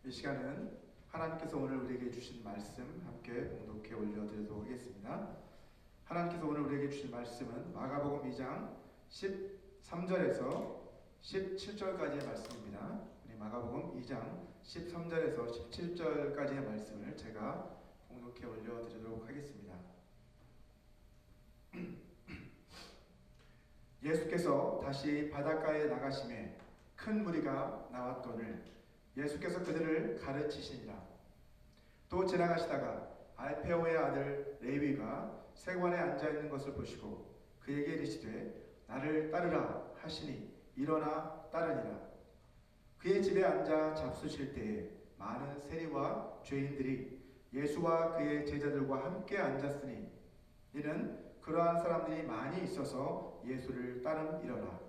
이 시간은 하나님께서 오늘 우리에게 주신 말씀 함께 봉독해 올려드리도록 하겠습니다. 하나님께서 오늘 우리에게 주신 말씀은 마가복음 2장 13절에서 17절까지의 말씀입니다. 우리 마가복음 2장 13절에서 17절까지의 말씀을 제가 봉독해 올려드리도록 하겠습니다. 예수께서 다시 바닷가에 나가심에 큰 무리가 나왔거늘 예수께서 그들을 가르치시니라. 또 지나가시다가 알페오의 아들 레위가 세관에 앉아있는 것을 보시고 그에게 이르시되 나를 따르라 하시니 일어나 따르니라. 그의 집에 앉아 잡수실 때에 많은 세리와 죄인들이 예수와 그의 제자들과 함께 앉았으니 이는 그러한 사람들이 많이 있어서 예수를 따름이러라.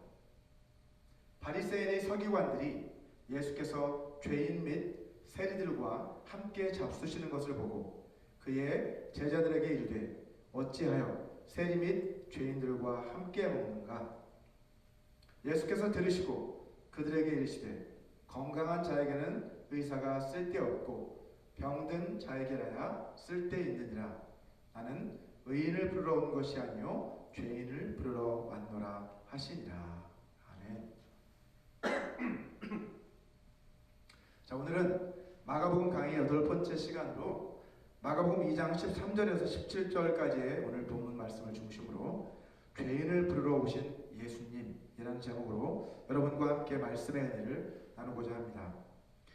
바리새인의 서기관들이 예수께서 죄인 및 세리들과 함께 잡수시는 것을 보고 그의 제자들에게 이르되 어찌하여 세리 및 죄인들과 함께 먹는가? 예수께서 들으시고 그들에게 이르시되 건강한 자에게는 의사가 쓸데없고 병든 자에게라야 쓸데있느니라. 나는 의인을 부르러 온 것이 아니요 죄인을 부르러 왔노라 하시니라. 아멘. 자, 오늘은 마가복음 강의 8번째 시간으로 마가복음 2장 13절에서 17절까지의 오늘 본문 말씀을 중심으로 죄인을 부르러 오신 예수님이라는 제목으로 여러분과 함께 말씀의 은혜를 나누고자 합니다.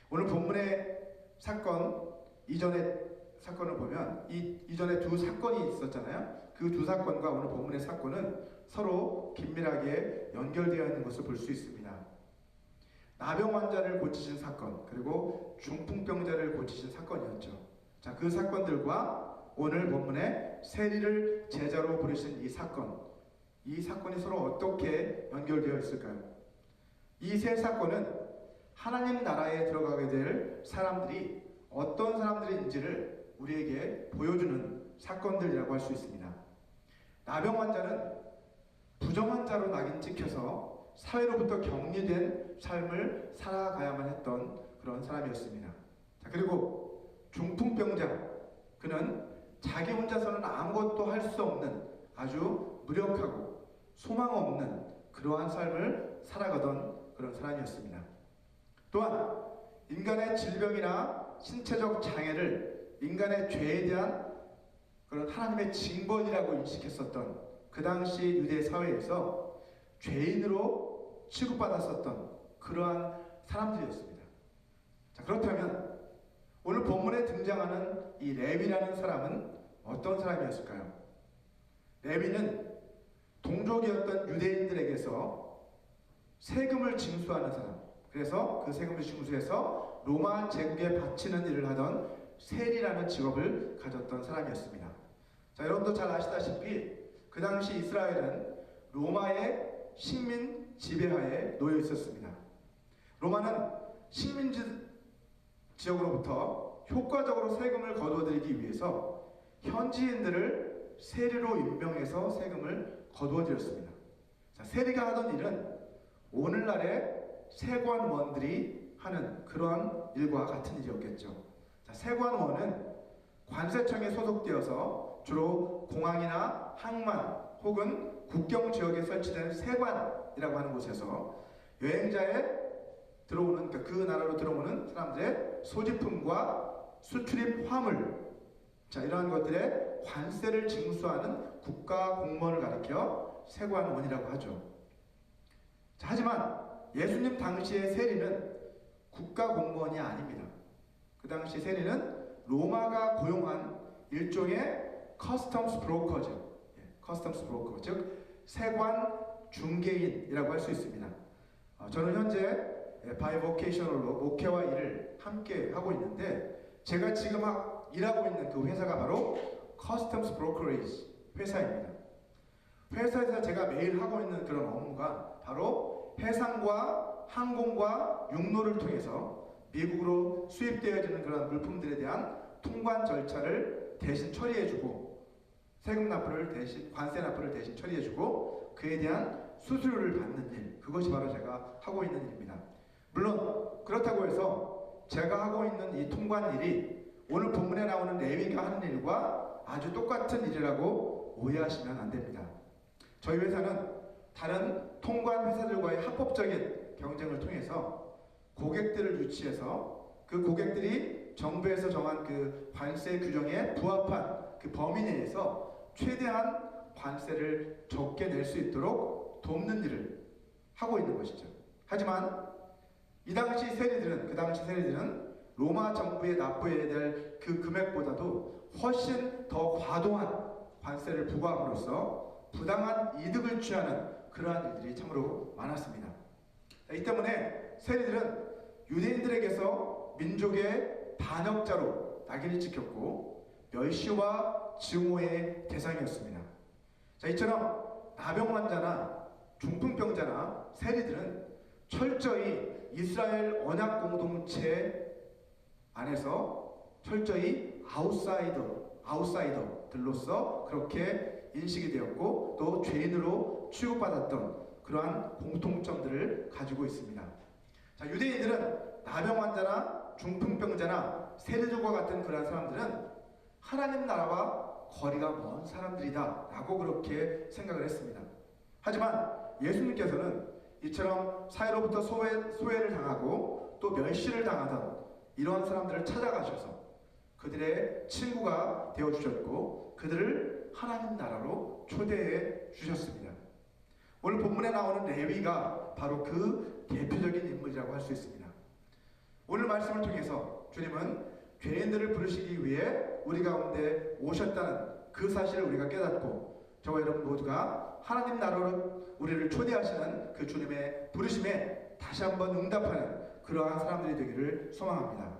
오늘 본문의 사건, 이전의 사건을 보면 이전에 두 사건이 있었잖아요. 그 두 사건과 오늘 본문의 사건은 서로 긴밀하게 연결되어 있는 것을 볼 수 있습니다. 나병 환자를 고치신 사건, 그리고 중풍병자를 고치신 사건이었죠. 자, 그 사건들과 오늘 본문에 세리를 제자로 부르신 이 사건이 서로 어떻게 연결되어 있을까요? 이 세 사건은 하나님 나라에 들어가게 될 사람들이 어떤 사람들인지를 우리에게 보여주는 사건들이라고 할 수 있습니다. 나병 환자는 부정환자로 낙인 찍혀서 사회로부터 격리된 삶을 살아가야만 했던 그런 사람이었습니다. 자, 그리고 중풍병자, 그는 자기 혼자서는 아무것도 할 수 없는 아주 무력하고 소망 없는 그러한 삶을 살아가던 그런 사람이었습니다. 또한 인간의 질병이나 신체적 장애를 인간의 죄에 대한 그런 하나님의 징벌이라고 인식했었던 그 당시 유대 사회에서 죄인으로 취급받았었던 그러한 사람들이었습니다. 자, 그렇다면 오늘 본문에 등장하는 이 레위라는 사람은 어떤 사람이었을까요? 레위는 동족이었던 유대인들에게서 세금을 징수하는 사람, 그래서 그 세금을 징수해서 로마 제국에 바치는 일을 하던 세리라는 직업을 가졌던 사람이었습니다. 자, 여러분도 잘 아시다시피 그 당시 이스라엘은 로마의 식민 지배하에 놓여 있었습니다. 로마는 식민지 지역으로부터 효과적으로 세금을 거두어들이기 위해서 현지인들을 세리로 임명해서 세금을 거두어들였습니다. 자, 세리가 하던 일은 오늘날의 세관원들이 하는 그러한 일과 같은 일이었겠죠. 자, 세관원은 관세청에 소속되어서 주로 공항이나 항만 혹은 국경 지역에 설치된 세관이라고 하는 곳에서 여행자의 들어오는, 그 나라로 들어오는 사람들의 소지품과 수출입 화물, 자, 이러한 것들의 관세를 징수하는 국가 공무원을 가리켜 세관원이라고 하죠. 자, 하지만 예수님 당시의 세리는 국가 공무원이 아닙니다. 그 당시 세리는 로마가 고용한 일종의 커스텀스 브로커죠. 커스텀스 브로커, 즉 세관 중개인이라고 할 수 있습니다. 저는 현재 바이보케이셔널로 목회와 일을 함께 하고 있는데 제가 지금 일하고 있는 그 회사가 바로 커스텀스 브로커리지 회사입니다. 회사에서 제가 매일 하고 있는 그런 업무가 바로 해상과 항공과 육로를 통해서 미국으로 수입되어지는 그런 물품들에 대한 통관 절차를 대신 처리해주고 세금 납부를 대신, 관세 납부를 대신 처리해주고 그에 대한 수수료를 받는 일, 그것이 바로 제가 하고 있는 일입니다. 물론 그렇다고 해서 제가 하고 있는 이 통관 일이 오늘 본문에 나오는 레위가 하는 일과 아주 똑같은 일이라고 오해하시면 안 됩니다. 저희 회사는 다른 통관 회사들과의 합법적인 경쟁을 통해서 고객들을 유치해서 그 고객들이 정부에서 정한 그 관세 규정에 부합한 그 범위 내에서 최대한 관세를 적게 낼 수 있도록 돕는 일을 하고 있는 것이죠. 하지만 그 당시 세리들은 로마 정부에 납부해야 될 그 금액보다도 훨씬 더 과도한 관세를 부과함으로써 부당한 이득을 취하는 그러한 일들이 참으로 많았습니다. 이 때문에 세리들은 유대인들에게서 민족의 반역자로 낙인을 찍혔고 멸시와 증오의 대상이었습니다. 자, 이처럼 나병환자나 중풍병자나 세리들은 철저히 이스라엘 언약 공동체 안에서 철저히 아웃사이더들로서 그렇게 인식이 되었고 또 죄인으로 취급받았던 그러한 공통점들을 가지고 있습니다. 자, 유대인들은 나병환자나 중풍병자나 세리들과 같은 그러한 사람들은 하나님 나라와 거리가 먼 사람들이다 라고 그렇게 생각을 했습니다. 하지만 예수님께서는 이처럼 사회로부터 소외를 당하고 또 멸시를 당하던 이러한 사람들을 찾아가셔서 그들의 친구가 되어주셨고 그들을 하나님 나라로 초대해 주셨습니다. 오늘 본문에 나오는 레위가 바로 그 대표적인 인물이라고 할 수 있습니다. 오늘 말씀을 통해서 주님은 죄인들을 부르시기 위해 우리 가운데 오셨다는 그 사실을 우리가 깨닫고 저와 여러분 모두가 하나님 나라로 우리를 초대하시는 그 주님의 부르심에 다시 한번 응답하는 그러한 사람들이 되기를 소망합니다.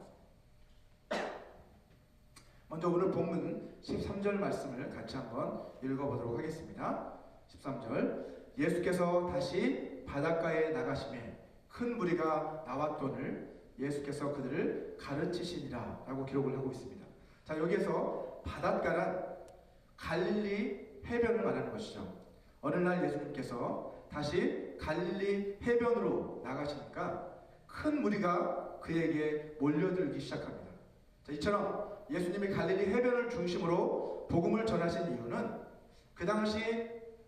먼저 오늘 본문 13절 말씀을 같이 한번 읽어보도록 하겠습니다. 13절 예수께서 다시 바닷가에 나가심에 큰 무리가 나왔더늘 예수께서 그들을 가르치시니라 라고 기록을 하고 있습니다. 자, 여기에서 바닷가란 갈릴리 해변을 말하는 것이죠. 어느 날 예수님께서 다시 갈릴리 해변으로 나가시니까 큰 무리가 그에게 몰려들기 시작합니다. 자, 이처럼 예수님이 갈릴리 해변을 중심으로 복음을 전하신 이유는 그 당시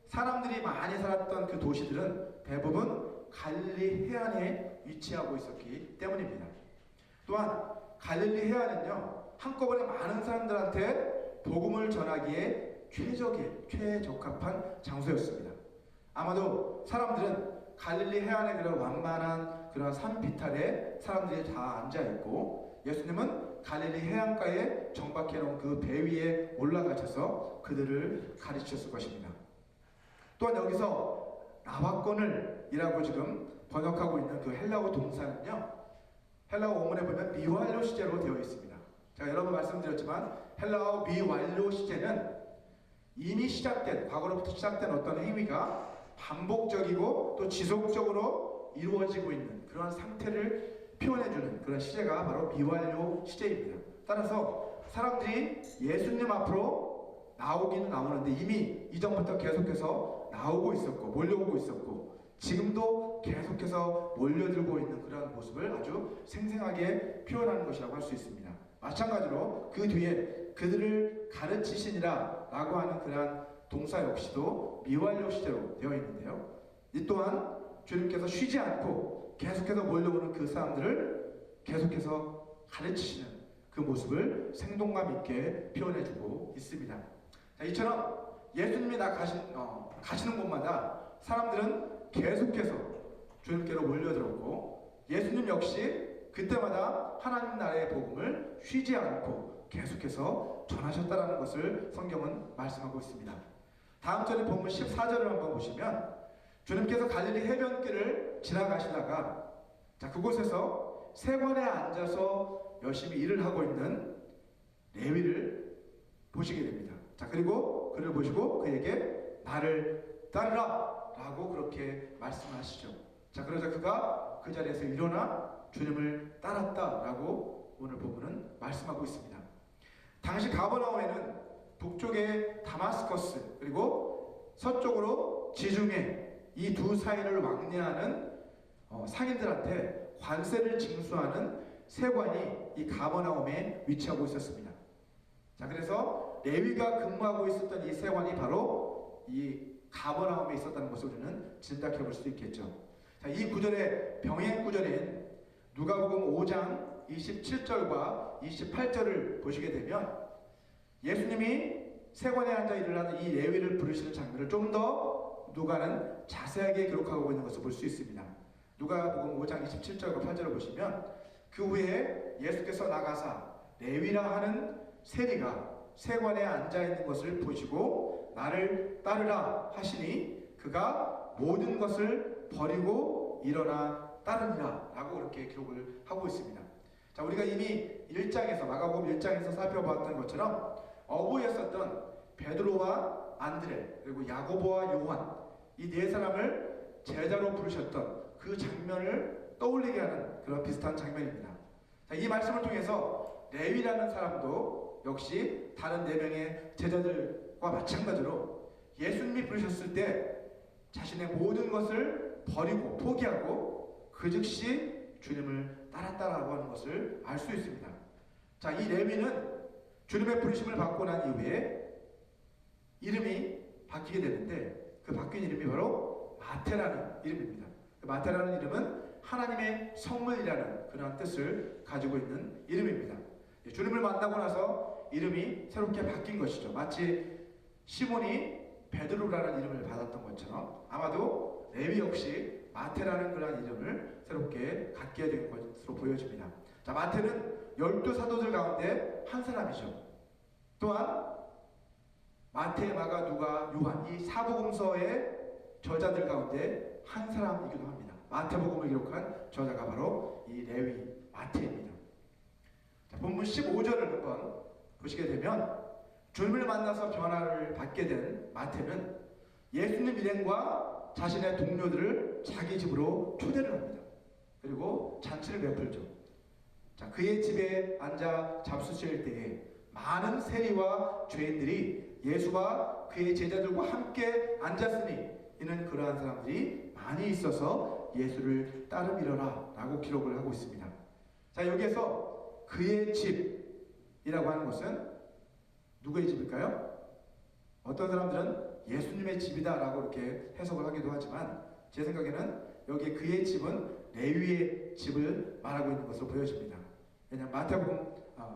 사람들이 많이 살았던 그 도시들은 대부분 갈릴리 해안에 위치하고 있었기 때문입니다. 또한 갈릴리 해안은요, 한꺼번에 많은 사람들한테 복음을 전하기에 최적합한 장소였습니다. 아마도 사람들은 갈릴리 해안의 그런 완만한 그런 산 비탈에 사람들이 다 앉아있고 예수님은 갈릴리 해안가에 정박해 놓은 그 배 위에 올라가셔서 그들을 가르치셨을 것입니다. 또한 여기서 나와권을 이라고 지금 번역하고 있는 그 헬라어 동사는요, 헬라어 원문에 보면 미완료 시제로 되어 있습니다. 제가 여러 번 말씀드렸지만 헬라어 미완료 시제는 이미 시작된, 과거로부터 시작된 어떤 행위가 반복적이고 또 지속적으로 이루어지고 있는 그런 상태를 표현해주는 그런 시제가 바로 미완료 시제입니다. 따라서 사람들이 예수님 앞으로 나오기는 나오는데 이미 이전부터 계속해서 나오고 있었고 몰려오고 있었고 지금도 계속해서 몰려들고 있는 그런 모습을 아주 생생하게 표현하는 것이라고 할 수 있습니다. 마찬가지로 그 뒤에 그들을 가르치시니라 라고 하는 그러한 동사 역시도 미완료 시제로 되어 있는데요. 이 또한 주님께서 쉬지 않고 계속해서 몰려오는 그 사람들을 계속해서 가르치시는 그 모습을 생동감 있게 표현해주고 있습니다. 자, 이처럼 예수님이 가시는 곳마다 사람들은 계속해서 주님께로 몰려들었고 예수님 역시 그때마다 하나님 나라의 복음을 쉬지 않고 계속해서 전하셨다는 것을 성경은 말씀하고 있습니다. 다음 절의 본문 14절을 한번 보시면 주님께서 갈릴리 해변길을 지나가시다가 그곳에서 세관에 앉아서 열심히 일을 하고 있는 레위를 보시게 됩니다. 그리고 그를 보시고 그에게 나를 따르라 라고 그렇게 말씀하시죠. 그러자 그가 그 자리에서 일어나 주님을 따랐다 라고 오늘 본문은 말씀하고 있습니다. 당시 가버나움에는 북쪽에 다마스커스 그리고 서쪽으로 지중해 이 두 사이를 왕래하는 상인들한테 관세를 징수하는 세관이 이 가버나움에 위치하고 있었습니다. 자, 그래서 레위가 근무하고 있었던 이 세관이 바로 이 가버나움에 있었다는 것을 우리는 짐작해 볼 수 있겠죠. 자, 이 구절의 병행 구절인 누가복음 5장 27절과 28절을 보시게 되면 예수님이 세관에 앉아 일어나는 이 레위를 부르시는 장면을 좀 더 누가는 자세하게 기록하고 있는 것을 볼 수 있습니다. 누가복음 5장 27절과 8절을 보시면 그 후에 예수께서 나가사 레위라 하는 세리가 세관에 앉아 있는 것을 보시고 나를 따르라 하시니 그가 모든 것을 버리고 일어나 따르니라 라고 그렇게 기록을 하고 있습니다. 자, 우리가 이미 1장에서 마가복음 1장에서 살펴봤던 것처럼 어부였었던 베드로와 안드레 그리고 야고보와 요한 이 네 사람을 제자로 부르셨던 그 장면을 떠올리게 하는 그런 비슷한 장면입니다. 자, 이 말씀을 통해서 레위라는 사람도 역시 다른 네 명의 제자들과 마찬가지로 예수님이 부르셨을 때 자신의 모든 것을 버리고 포기하고 그 즉시 주님을 따랐다라고 하는 것을 알 수 있습니다. 자, 이 레위는 주님의 부르심을 받고 난 이후에 이름이 바뀌게 되는데 그 바뀐 이름이 바로 마태라는 이름입니다. 그 마태라는 이름은 하나님의 성물이라는 그런 뜻을 가지고 있는 이름입니다. 주님을 만나고 나서 이름이 새롭게 바뀐 것이죠. 마치 시몬이 베드로라는 이름을 받았던 것처럼 아마도 레위 역시 마태라는 그런 이름을 새롭게 갖게 된 것으로 보여집니다. 자, 마태는 12사도들 가운데 한 사람이죠. 또한 마태, 마가, 누가, 요한 이 사복음서의 저자들 가운데 한 사람이기도 합니다. 마태복음을 기록한 저자가 바로 이 레위 마태입니다. 자, 본문 15절을 한번 보시게 되면 주님을 만나서 변화를 받게 된 마태는 예수님 일행과 자신의 동료들을 자기 집으로 초대를 합니다. 그리고 잔치를 베풀죠. 자, 그의 집에 앉아 잡수실 때에 많은 세리와 죄인들이 예수와 그의 제자들과 함께 앉았으니 이는 그러한 사람들이 많이 있어서 예수를 따르미러라 라고 기록을 하고 있습니다. 자, 여기에서 그의 집이라고 하는 것은 누구의 집일까요? 어떤 사람들은 예수님의 집이다 라고 이렇게 해석을 하기도 하지만 제 생각에는 여기 그의 집은 레위의 집을 말하고 있는 것으로 보여집니다. 왜냐하면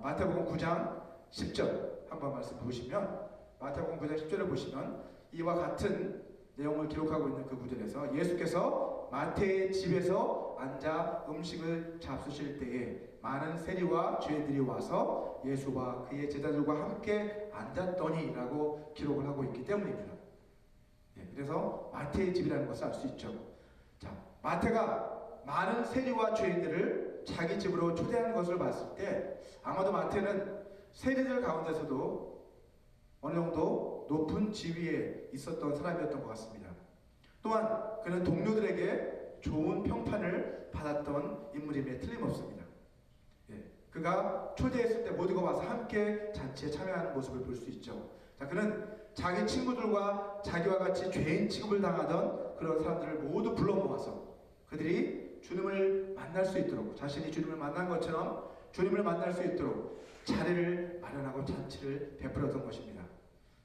마태복음 9장 10절 한번 말씀 보시면 마태복음 9장 10절을 보시면 이와 같은 내용을 기록하고 있는 그 구절에서 예수께서 마태의 집에서 앉아 음식을 잡수실 때에 많은 세리와 죄인들이 와서 예수와 그의 제자들과 함께 앉았더니 라고 기록을 하고 있기 때문입니다. 그래서 마태의 집이라는 것을 알 수 있죠. 자, 마태가 많은 세리와 죄인들을 자기 집으로 초대하는 것을 봤을 때 아마도 마태는 세리들 가운데서도 어느 정도 높은 지위에 있었던 사람이었던 것 같습니다. 또한 그는 동료들에게 좋은 평판을 받았던 인물임에 틀림없습니다. 그가 초대했을 때 모두가 와서 함께 잔치에 참여하는 모습을 볼 수 있죠. 자, 그는 자기 친구들과 자기와 같이 죄인 취급을 당하던 그런 사람들을 모두 불러 모아서 그들이 주님을 만날 수 있도록 자신이 주님을 만난 것처럼 주님을 만날 수 있도록 자리를 마련하고 잔치를 베풀었던 것입니다.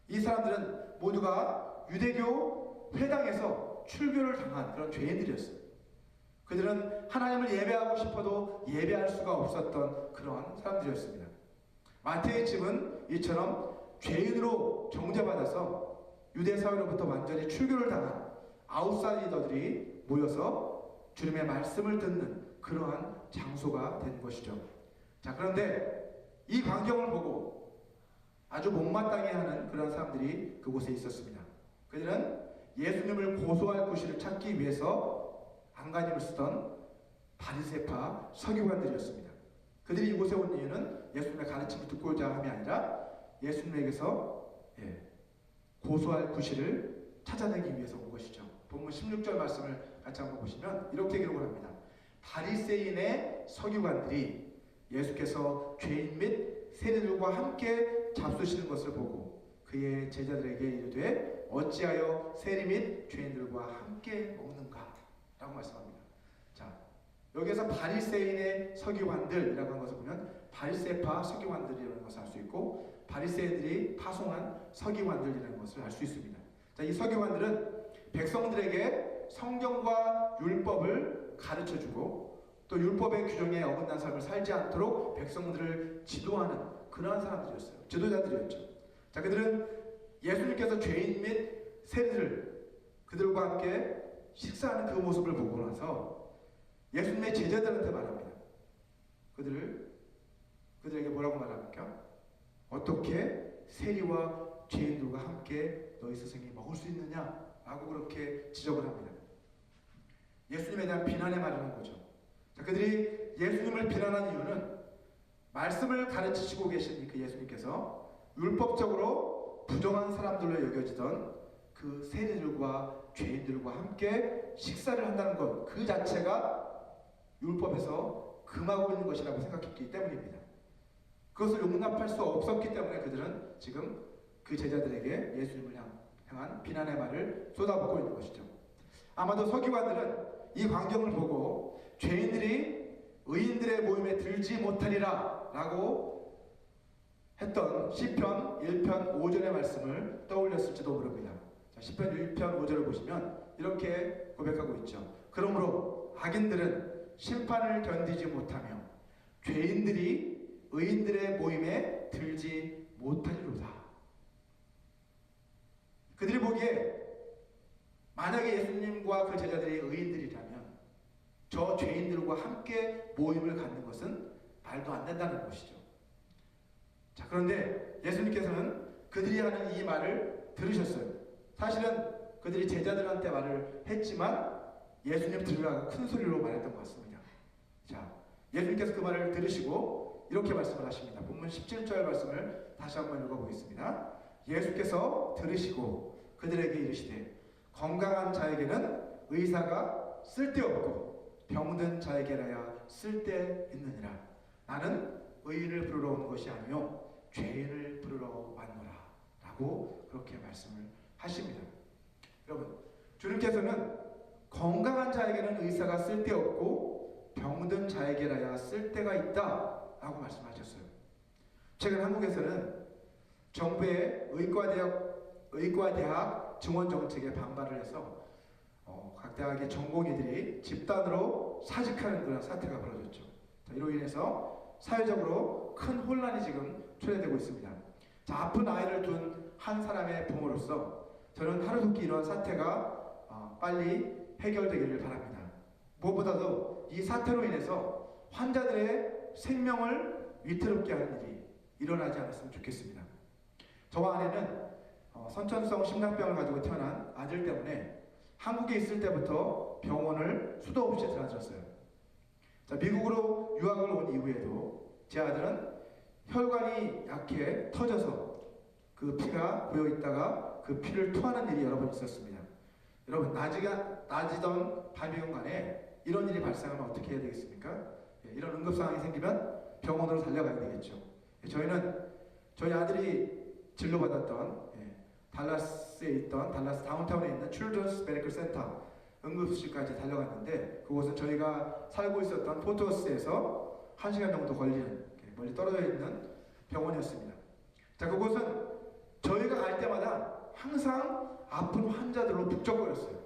이 사람들은 모두가 유대교 회당에서 출교를 당한 그런 죄인들이었어요. 그들은 하나님을 예배하고 싶어도 예배할 수가 없었던 그런 사람들이었습니다. 마태의 집은 이처럼 죄인으로 정죄받아서 유대사회로부터 완전히 출교를 당한 아웃사이더들이 모여서 주님의 말씀을 듣는 그러한 장소가 된 것이죠. 자, 그런데 이 광경을 보고 아주 못마땅해하는 그런 사람들이 그곳에 있었습니다. 그들은 예수님을 고소할 구실을 찾기 위해서 안간힘을 쓰던 바리새파 서기관들이었습니다. 그들이 이곳에 온 이유는 예수님의 가르침을 듣고자 함이 아니라 예수님에게서 고소할 구실을 찾아내기 위해서 온 것이죠. 본문 16절 말씀을 같이 한번 보시면 이렇게 기록을 합니다. 바리새인의 서기관들이 예수께서 죄인 및 세리들과 함께 잡수시는 것을 보고 그의 제자들에게 이르되 어찌하여 세리 및 죄인들과 함께 먹는가? 라고 말씀합니다. 자, 여기에서 바리새인의 서기관들이라고 한 것을 보면 바리새파 서기관들이라는 것을 알 수 있고 바리새인들이 파송한 서기관들이라는 것을 알 수 있습니다. 자, 이 서기관들은 백성들에게 성경과 율법을 가르쳐주고 또 율법의 규정에 어긋난 삶을 살지 않도록 백성들을 지도하는 그러한 사람들이었어요. 지도자들이었죠. 자, 그들은 예수님께서 죄인 및 세리들 그들과 함께 식사하는 그 모습을 보고 나서 예수님의 제자들한테 말합니다. 그들에게 뭐라고 말합니까? 어떻게 세리와 죄인들과 함께 너희 스승이 먹을 수 있느냐? 라고 그렇게 지적을 합니다. 예수님에 대한 비난의 말을 하는 거죠. 자, 그들이 예수님을 비난한 이유는 말씀을 가르치시고 계신 그 예수님께서 율법적으로 부정한 사람들로 여겨지던 그 세리들과 죄인들과 함께 식사를 한다는 것 그 자체가 율법에서 금하고 있는 것이라고 생각했기 때문입니다. 그것을 용납할 수 없었기 때문에 그들은 지금 그 제자들에게 예수님을 향한 비난의 말을 쏟아붓고 있는 것이죠. 아마도 서기관들은 이 광경을 보고 죄인들이 의인들의 모임에 들지 못하리라 라고 했던 시편 1편 5절의 말씀을 떠올렸을지도 모릅니다. 자, 시편 1편 5절을 보시면 이렇게 고백하고 있죠. 그러므로 악인들은 심판을 견디지 못하며 죄인들이 의인들의 모임에 들지 못하리로다. 그들이 보기에 만약에 예수님과 그 제자들이 의인들이라면 저 죄인들과 함께 모임을 갖는 것은 말도 안 된다는 것이죠. 자, 그런데 예수님께서는 그들이 하는 이 말을 들으셨어요. 사실은 그들이 제자들한테 말을 했지만 예수님 들으라고 큰 소리로 말했던 것 같습니다. 자, 예수님께서 그 말을 들으시고 이렇게 말씀을 하십니다. 본문 17절 말씀을 다시 한번 읽어보겠습니다. 예수께서 들으시고 그들에게 이르시되 건강한 자에게는 의사가 쓸데없고 병든 자에게라야 쓸데있느니라. 나는 의인을 부르러 온 것이 아니요 죄인을 부르러 왔노라 라고 그렇게 말씀을 하십니다. 여러분, 주님께서는 건강한 자에게는 의사가 쓸데없고 병든 자에게라야 쓸데가 있다 라고 말씀하셨어요. 최근 한국에서는 정부의 의과대학 증원 정책에 반발을 해서 각 대학의 전공의들이 집단으로 사직하는 그런 사태가 벌어졌죠. 이로 인해서 사회적으로 큰 혼란이 지금 초래되고 있습니다. 자, 아픈 아이를 둔 한 사람의 부모로서 저는 하루속히 이러한 사태가 빨리 해결되기를 바랍니다. 무엇보다도 이 사태로 인해서 환자들의 생명을 위태롭게 하는 일이 일어나지 않았으면 좋겠습니다. 저와 아내는 선천성 심장병을 가지고 태어난 아들 때문에 한국에 있을 때부터 병원을 수도 없이 드나들었어요. 자, 미국으로 유학을 온 이후에도 제 아들은 혈관이 약해 터져서 그 피가 고여 있다가 그 피를 토하는 일이 여러 번 있었습니다. 여러분, 낮이던 밤이건 간에 이런 일이 발생하면 어떻게 해야 되겠습니까? 이런 응급 상황이 생기면 병원으로 달려가야 되겠죠. 저희는 저희 아들이 진료받았던 달라스에 있던 달라스 다운타운에 있는 칠드런스 메디컬 센터 응급실까지 달려갔는데 그곳은 저희가 살고 있었던 포트워스에서 1시간 정도 걸리는 멀리 떨어져 있는 병원이었습니다. 자, 그곳은 저희가 갈 때마다 항상 아픈 환자들로 북적거렸어요.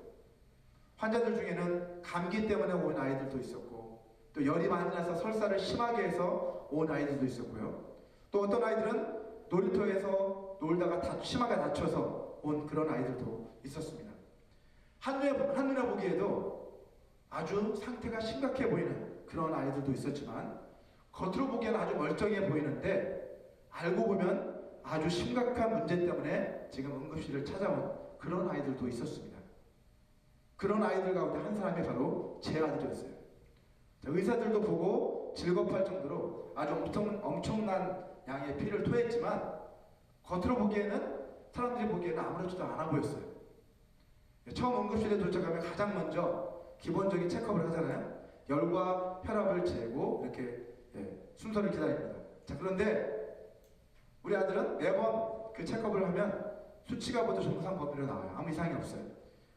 환자들 중에는 감기 때문에 온 아이들도 있었고 또 열이 많이 나서 설사를 심하게 해서 온 아이들도 있었고요. 또 어떤 아이들은 놀이터에서 놀다가 심하게 다쳐서 온 그런 아이들도 있었습니다. 한눈에 보기에도 아주 상태가 심각해 보이는 그런 아이들도 있었지만 겉으로 보기에는 아주 멀쩡해 보이는데 알고 보면 아주 심각한 문제 때문에 지금 응급실을 찾아온 그런 아이들도 있었습니다. 그런 아이들 가운데 한 사람이 바로 제 아들이었어요. 의사들도 보고 질겁할 정도로 아주 엄청난 양의 피를 토했지만 겉으로 보기에는 사람들이 보기에는 아무렇지도 않아 보였어요. 처음 응급실에 도착하면 가장 먼저 기본적인 체크업을 하잖아요. 열과 혈압을 재고 이렇게 순서를 기다립니다. 자, 그런데 우리 아들은 매번 그 체크업을 하면 수치가 모두 정상 범위로 나와요. 아무 이상이 없어요.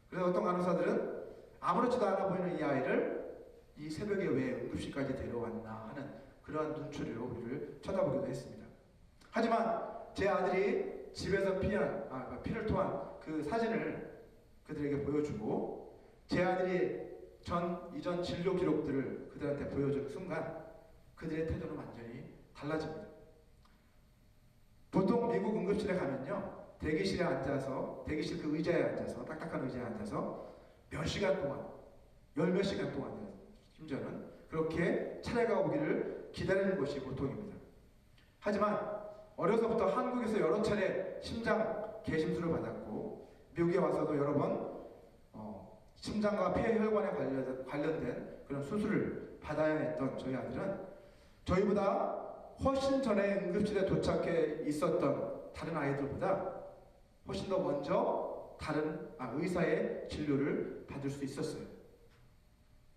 그래서 어떤 간호사들은 아무렇지도 않아 보이는 이 아이를 이 새벽에 왜 응급실까지 데려왔나 하는 그러한 눈초리로 우리를 쳐다보기도 했습니다. 하지만 제 아들이 집에서 피를 토한 그 사진을 그들에게 보여주고 제 아들이 이전 진료 기록들을 그들한테 보여주는 순간 그들의 태도는 완전히 달라집니다. 보통 미국 응급실에 가면요, 대기실 그 의자에 앉아서, 딱딱한 의자에 앉아서 몇 시간 동안, 열몇 시간 동안, 심지어는 그렇게 차례가 오기를 기다리는 것이 보통입니다. 하지만 어려서부터 한국에서 여러 차례 심장 개심술을 받았고 미국에 와서도 여러 번 심장과 폐혈관에 관련된 그런 수술을 받아야 했던 저희 아들은 저희보다 훨씬 전에 응급실에 도착해 있었던 다른 아이들보다 훨씬 더 먼저 다른 의사의 진료를 받을 수 있었어요.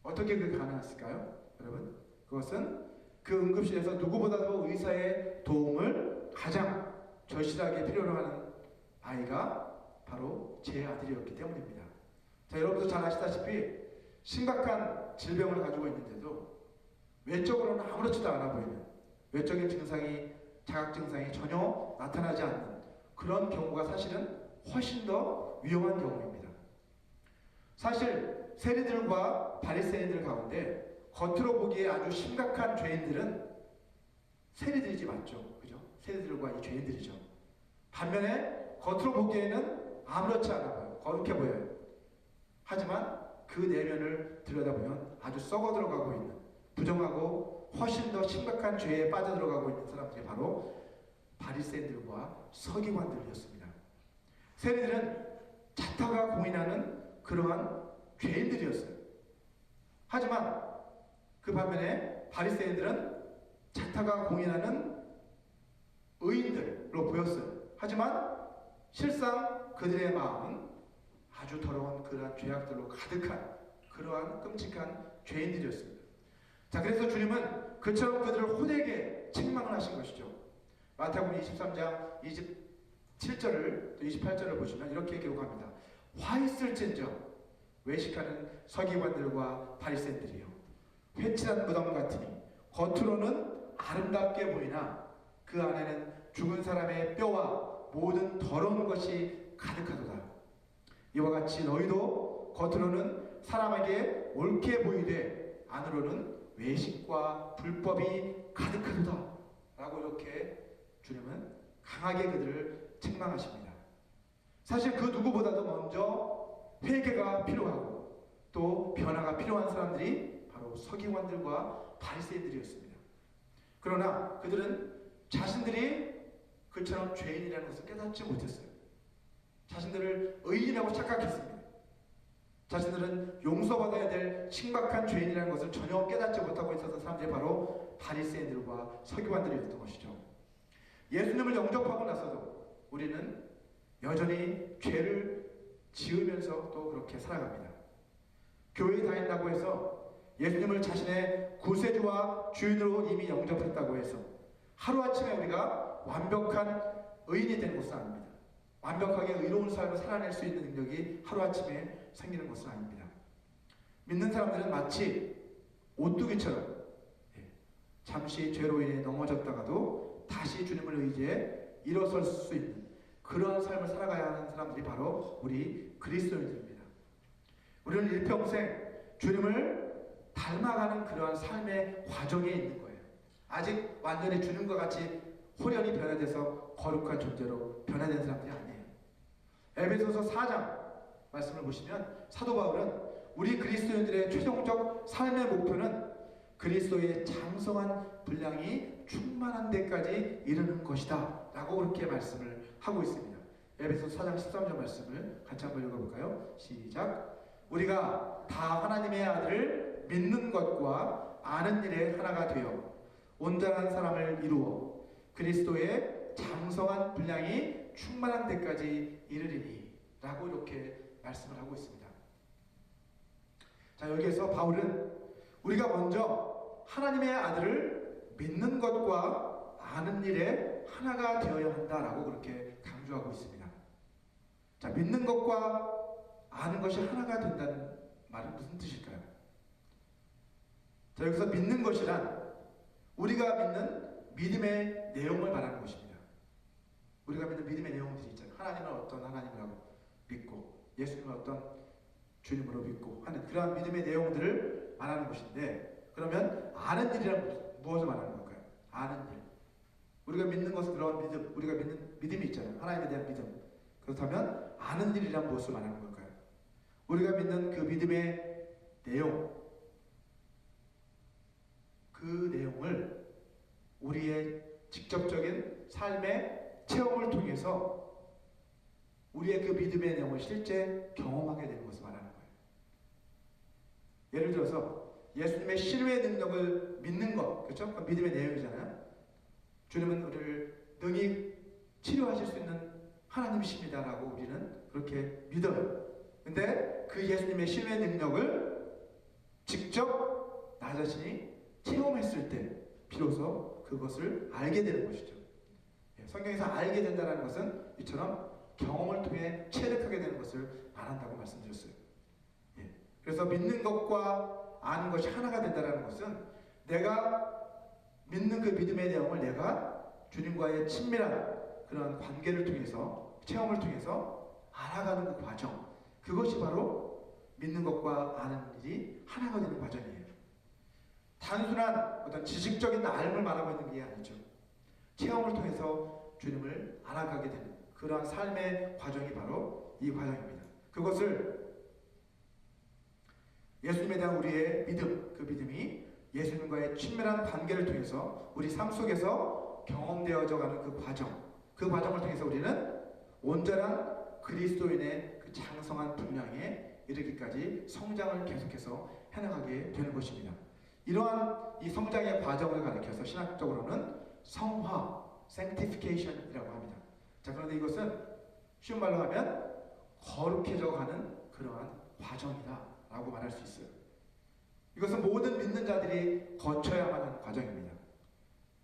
어떻게 그게 가능했을까요? 여러분, 그것은 그 응급실에서 누구보다도 의사의 도움을 가장 절실하게 필요로 하는 아이가 바로 제 아들이었기 때문입니다. 자, 여러분도 잘 아시다시피 심각한 질병을 가지고 있는데도 외적으로는 아무렇지도 않아 보이는, 외적인 증상이, 자각 증상이 전혀 나타나지 않는 그런 경우가 사실은 훨씬 더 위험한 경우입니다. 사실 세리들과 바리새인들 가운데 겉으로 보기에 아주 심각한 죄인들은 세리들이지 맞죠? 그죠? 세리들과 이 죄인들이죠. 반면에 겉으로 보기에는 아무렇지 않아 보여요. 거룩해 보여요. 하지만 그 내면을 들여다보면 아주 썩어 들어가고 있는, 부정하고 훨씬 더 심각한 죄에 빠져들어가고 있는 사람들이 바로 바리새인들과 서기관들이었습니다. 세리들은 자타가 공인하는 그러한 죄인들이었어요. 하지만 그 반면에 바리새인들은 자타가 공인하는 의인들로 보였어요. 하지만 실상 그들의 마음은 아주 더러운 그러한 죄악들로 가득한 그러한 끔찍한 죄인들이었습니다. 자, 그래서 주님은 그처럼 그들을 호되게 책망을 하신 것이죠. 마태복음 23장 27절을 또 28절을 보시면 이렇게 기록합니다. 화 있을진저 외식하는 서기관들과 바리새인들이요, 회칠한 무덤 같으니 겉으로는 아름답게 보이나 그 안에는 죽은 사람의 뼈와 모든 더러운 것이 가득하도다. 이와 같이 너희도 겉으로는 사람에게 옳게 보이되 안으로는 외식과 불법이 가득하도다 라고 이렇게 주님은 강하게 그들을 책망하십니다. 사실 그 누구보다도 먼저 회개가 필요하고 또 변화가 필요한 사람들이 바로 서기관들과 바리새인들이었습니다. 그러나 그들은 자신들이 그처럼 죄인이라는 것을 깨닫지 못했어요. 자신들을 의인이라고 착각했습니다. 자신들은 용서받아야 될 심각한 죄인이라는 것을 전혀 깨닫지 못하고 있었던 사람들이 바로 바리새인들과 서기관들이었던 것이죠. 예수님을 영접하고 나서도 우리는 여전히 죄를 지으면서 또 그렇게 살아갑니다. 교회에 다닌다고 해서 예수님을 자신의 구세주와 주인으로 이미 영접했다고 해서 하루아침에 우리가 완벽한 의인이 되는 것은 아닙니다. 완벽하게 의로운 삶을 살아낼 수 있는 능력이 하루아침에 생기는 것은 아닙니다. 믿는 사람들은 마치 오뚜기처럼 잠시 죄로 인해 넘어졌다가도 다시 주님을 의지해 일어설 수 있는 그러한 삶을 살아가야 하는 사람들이 바로 우리 그리스도인들입니다. 우리는 일평생 주님을 닮아가는 그러한 삶의 과정에 있는 거예요. 아직 완전히 주님과 같이 호련히 변화돼서 거룩한 존재로 변화된 사람들이 아니에요. 에베소서 4장 말씀을 보시면 사도 바울은 우리 그리스도인들의 최종적 삶의 목표는 그리스도의 장성한 분량이 충만한 데까지 이르는 것이다 라고 그렇게 말씀을 하고 있습니다. 에베소서 4장 13절 말씀을 같이 한번 읽어볼까요? 시작. 우리가 다 하나님의 아들을 믿는 것과 아는 일에 하나가 되어 온전한 사람을 이루어 그리스도의 장성한 분량이 충만한 데까지 이르리니 라고 이렇게 말씀을 하고 있습니다. 자, 여기에서 바울은 우리가 먼저 하나님의 아들을 믿는 것과 아는 일에 하나가 되어야 한다라고 그렇게 강조하고 있습니다. 자, 믿는 것과 아는 것이 하나가 된다는 말은 무슨 뜻일까요? 자, 여기서 믿는 것이란 우리가 믿는 믿음의 내용을 말하는 것입니다. 우리가 믿는 믿음의 내용들이 있잖아요. 하나님은 어떤 하나님이라고 믿고 예수님은 어떤 주님으로 믿고 하는 그러한 믿음의 내용들을 말하는 것인데, 그러면 아는 일이란 무엇을 말하는 걸까요? 아는 일. 우리가 믿는 것은 그런 믿음, 우리가 믿는 믿음이 있잖아요. 하나님에 대한 믿음. 그렇다면 아는 일이란 무엇을 말하는 걸까요? 우리가 믿는 그 믿음의 내용, 그 내용을 우리의 직접적인 삶의 체험을 통해서 우리의 그 믿음의 내용을 실제 경험하게 되는 것을 말하는 거예요. 예를 들어서 예수님의 신뢰의 능력을 믿는 것, 그렇죠? 그건 믿음의 내용이잖아요. 주님은 우리를 능히 치료하실 수 있는 하나님이십니다라고 우리는 그렇게 믿어요. 근데 그 예수님의 신뢰의 능력을 직접 나 자신이 체험했을 때 비로소 그것을 알게 되는 것이죠. 성경에서 알게 된다는 것은 이처럼 경험을 통해 체득하게 되는 것을 말한다고 말씀드렸어요. 그래서 믿는 것과 아는 것이 하나가 된다는 것은 내가 믿는 그 믿음의 내용을 내가 주님과의 친밀한 그런 관계를 통해서, 체험을 통해서 알아가는 그 과정, 그것이 바로 믿는 것과 아는 일이 하나가 되는 과정이에요. 단순한 어떤 지식적인 알을 말하고 있는 게 아니죠. 체험을 통해서 주님을 알아가게 되는 그러한 삶의 과정이 바로 이 과정입니다. 그것을 예수님에 대한 우리의 믿음, 그 믿음이 예수님과의 친밀한 관계를 통해서 우리 삶 속에서 경험되어져 가는 그 과정, 그 과정을 통해서 우리는 온전한 그리스도인의 그 장성한 분량에 이르기까지 성장을 계속해서 해나가게 되는 것입니다. 이러한 이 성장의 과정을 가리켜서 신학적으로는 성화, sanctification이라고 합니다. 자, 그런데 이것은 쉬운 말로 하면 거룩해져 가는 그러한 과정이다 라고 말할 수 있어요. 이것은 모든 믿는 자들이 거쳐야만 하는 과정입니다.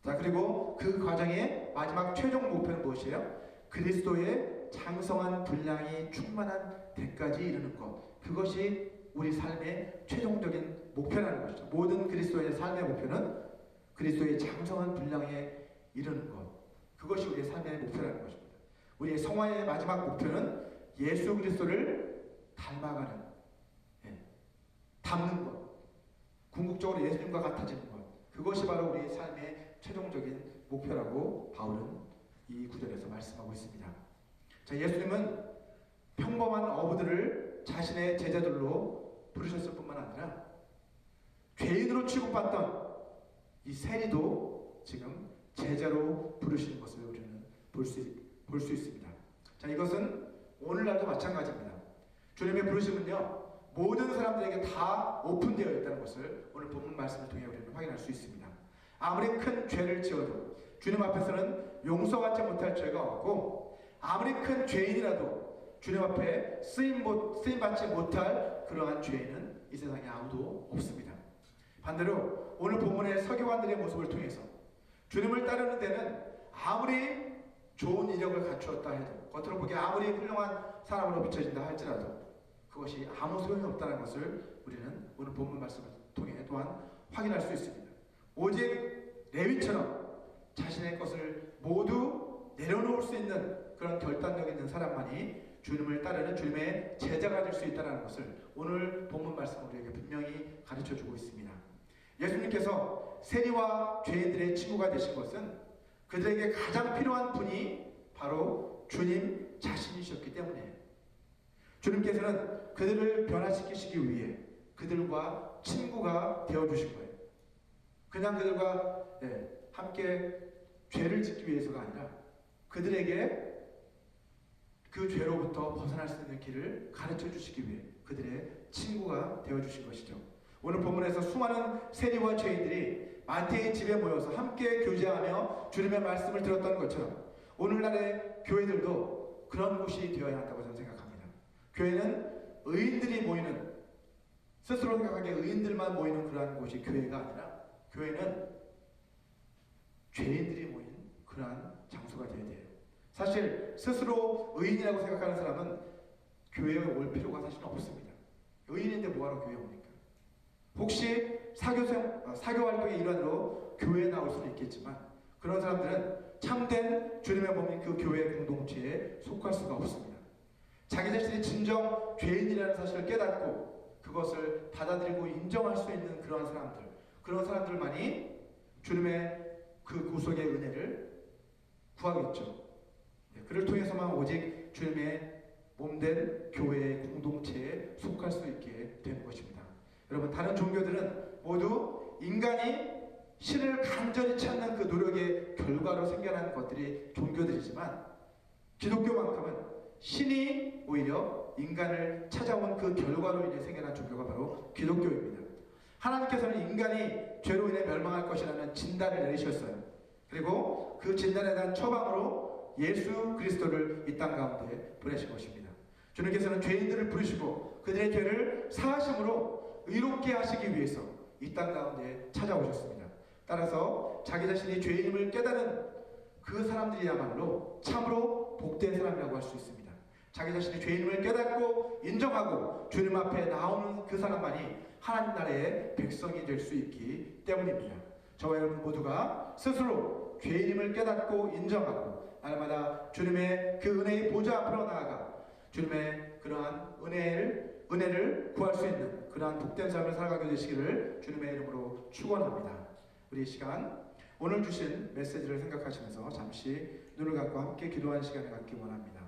자, 그리고 그 과정의 마지막 최종 목표는 무엇이에요? 그리스도의 장성한 분량이 충만한 데까지 이르는 것. 그것이 우리 삶의 최종적인 목표라는 것이죠. 모든 그리스도의 삶의 목표는 그리스도의 장성한 분량에 이르는 것. 그것이 우리의 삶의 목표라는 것입니다. 우리의 성화의 마지막 목표는 예수 그리스도를 닮아가는, 닮는 것. 궁극적으로 예수님과 같아지는 것. 그것이 바로 우리의 삶의 최종적인 목표라고 바울은 이 구절에서 말씀하고 있습니다. 자, 예수님은 평범한 어부들을 자신의 제자들로 부르셨을 뿐만 아니라 죄인으로 취급받던 이 세리도 지금 제자로 부르시는 것을 우리는 볼 수 있습니다. 자, 이것은 오늘날도 마찬가지입니다. 주님의 부르심은요, 모든 사람들에게 다 오픈되어 있다는 것을 오늘 본문 말씀을 통해 우리는 확인할 수 있습니다. 아무리 큰 죄를 지어도 주님 앞에서는 용서받지 못할 죄가 없고, 아무리 큰 죄인이라도 주님 앞에 쓰임받지 못할 그러한 죄인은 이 세상에 아무도 없습니다. 반대로 오늘 본문의 서기관들의 모습을 통해서 주님을 따르는 데는 아무리 좋은 이력을 갖추었다 해도, 겉으로 보기에 아무리 훌륭한 사람으로 비춰진다 할지라도 그것이 아무 소용이 없다는 것을 우리는 오늘 본문 말씀을 통해 또한 확인할 수 있습니다. 오직 레위처럼 자신의 것을 모두 내려놓을 수 있는 그런 결단력 있는 사람만이 주님을 따르는 주님의 제자가 될 수 있다는 것을 오늘 본문 말씀은 우리에게 분명히 가르쳐주고 있습니다. 예수님께서 세리와 죄인들의 친구가 되신 것은 그들에게 가장 필요한 분이 바로 주님 자신이셨기 때문이에요. 주님께서는 그들을 변화시키시기 위해 그들과 친구가 되어주신 거예요. 그냥 그들과 함께 죄를 짓기 위해서가 아니라 그들에게 그 죄로부터 벗어날 수 있는 길을 가르쳐 주시기 위해 그들의 친구가 되어주신 것이죠. 오늘 본문에서 수많은 세리와 죄인들이 마태의 집에 모여서 함께 교제하며 주님의 말씀을 들었던 것처럼 오늘날의 교회들도 그런 곳이 되어야 한다고 저는 생각합니다. 교회는 의인들이 모이는, 스스로 생각하기에 의인들만 모이는 그러한 곳이 교회가 아니라 교회는 죄인들이 모인 그러한 장소가 되어야 돼요. 사실 스스로 의인이라고 생각하는 사람은 교회에 올 필요가 사실은 없습니다. 의인인데 뭐하러 교회에 옵니까? 혹시 사교 활동의 일환으로 교회에 나올 수는 있겠지만 그런 사람들은 참된 주님의 몸인 그 교회 공동체에 속할 수가 없습니다. 자기 자신이 진정 죄인이라는 사실을 깨닫고 그것을 받아들이고 인정할 수 있는 그런 사람들만이 주님의 그 구속의 은혜를 구하겠죠. 그를 통해서만 오직 주님의 몸된 교회의 공동체에 속할 수 있게 되는 것입니다. 여러분, 다른 종교들은 모두 인간이 신을 간절히 찾는 그 노력의 결과로 생겨나는 것들이 종교들이지만 기독교만큼은 신이 오히려 인간을 찾아온 그 결과로 인해 생겨난 종교가 바로 기독교입니다. 하나님께서는 인간이 죄로 인해 멸망할 것이라는 진단을 내리셨어요. 그리고 그 진단에 대한 처방으로 예수 그리스도를 이 땅 가운데 보내신 것입니다. 주님께서는 죄인들을 부르시고 그들의 죄를 사하심으로 의롭게 하시기 위해서 이 땅 가운데 찾아오셨습니다. 따라서 자기 자신이 죄인임을 깨달은 그 사람들이야말로 참으로 복된 사람이라고 할 수 있습니다. 자기 자신이 죄인임을 깨닫고 인정하고 주님 앞에 나오는 그 사람만이 하나님 나라의 백성이 될 수 있기 때문입니다. 저와 여러분 모두가 스스로 죄인임을 깨닫고 인정하고 날마다 주님의 그 은혜의 보좌 앞으로 나아가 주님의 그러한 은혜를 구할 수 있는 그러한 복된 삶을 살아가게 되시기를 주님의 이름으로 축원합니다. 우리 이 시간 오늘 주신 메시지를 생각하시면서 잠시 눈을 감고 함께 기도하는 시간을 갖기 원합니다.